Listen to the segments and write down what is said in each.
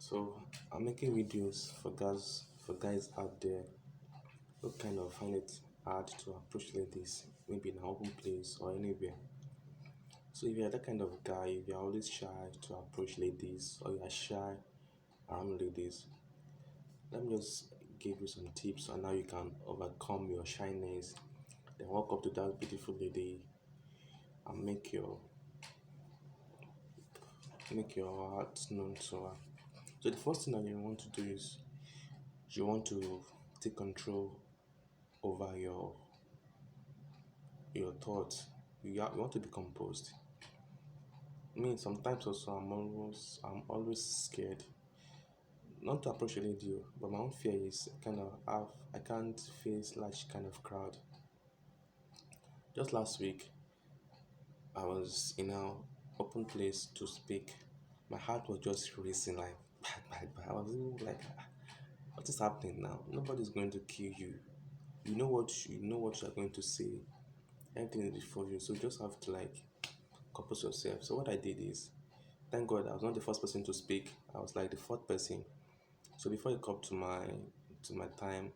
So I'm making videos for guys out there who kind of find it hard to approach ladies, maybe in an open place or anywhere. So if you're that kind of guy, if you're always shy to approach ladies or you're shy around ladies, let me just give you some tips on how you can overcome your shyness. Then walk up to that beautiful lady and make your heart known to her. So the first thing that you want to do is you want to take control over your thoughts. You want to be composed. Me sometimes also I'm always scared not to approach a lady, but my own fear is kind of have I can't face large kind of crowd. Just last week I was in an open place to speak. My heart was just racing like bang. I was even like, what is happening now? Nobody's going to kill you. You know what you're going to say. Everything is before you, so you just have to like compose yourself. So what I did is, thank God I was not the first person to speak. I was like the fourth person. So before it come to my time,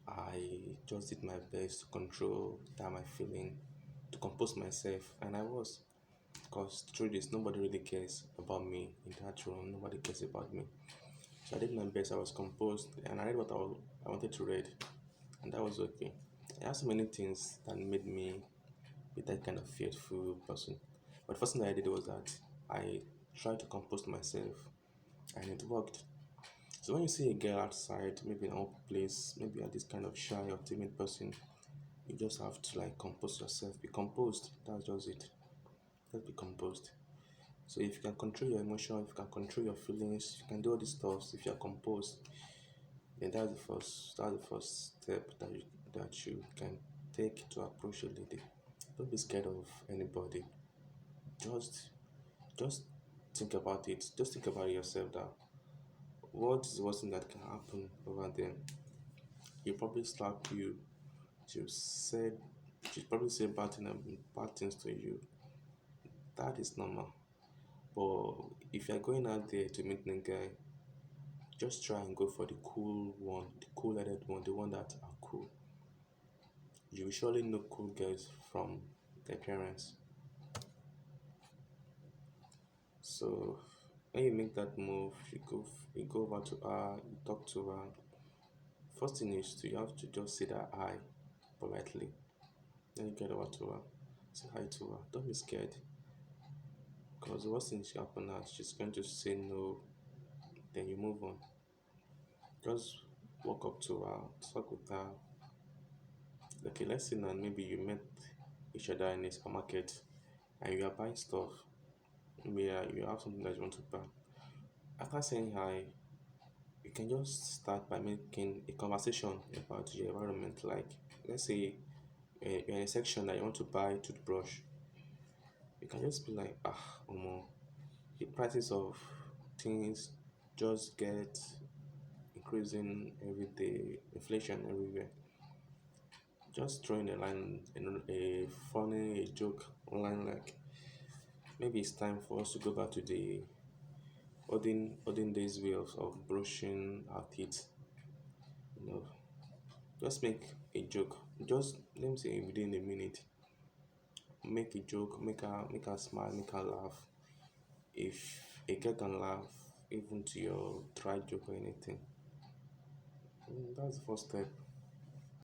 I just did my best to control that my feeling, to compose myself, and I was. Because the truth is, nobody really cares about me in that room. Nobody cares about me. So I did my best. I was composed, and I read what I wanted to read, and that was okay. I have so many things that made me be that kind of fearful person. But the first thing that I did was that I tried to compose myself, and it worked. So when you see a girl outside, maybe in an open place, maybe you're this kind of shy or timid person, you just have to like compose yourself. Be composed. That's just it. Just be composed. So if you can control your emotion, if you can control your feelings, you can do all these stuff. If you're composed, then that's the first step that you can take to approach a lady. Don't be scared of anybody. Just just think about it. Just think about yourself that what is the worst thing that can happen over there? He'll probably slap you. She'll said she'll probably say bad things to you. That is normal. But if you're going out there to meet a guy, just try and go for the cool one, the cool-headed one, the one that are cool. You will surely know cool girls from their parents. So when you make that move, you go over to her, you talk to her. First thing is you have to just say that hi politely. Then you get over to her, say hi to her. Don't be scared, because the worst thing should happen now, she's going to say no, then you move on. Just walk up to her, talk with her. Okay, let's say now maybe you met each other in a supermarket and you are buying stuff. Maybe you have something that you want to buy. After saying hi, you can just start by making a conversation about your environment. Like, let's say you're in a section that you want to buy toothbrush. You can just be like, the prices of things just get increasing every day, inflation everywhere. Just throwing a line, a funny a joke online, like maybe it's time for us to go back to the olden days way of brushing our teeth. You know, just make a joke. Just let me say within a minute, make a joke, make her smile, make her laugh. If a girl can laugh even to your dry joke or anything, that's the first step.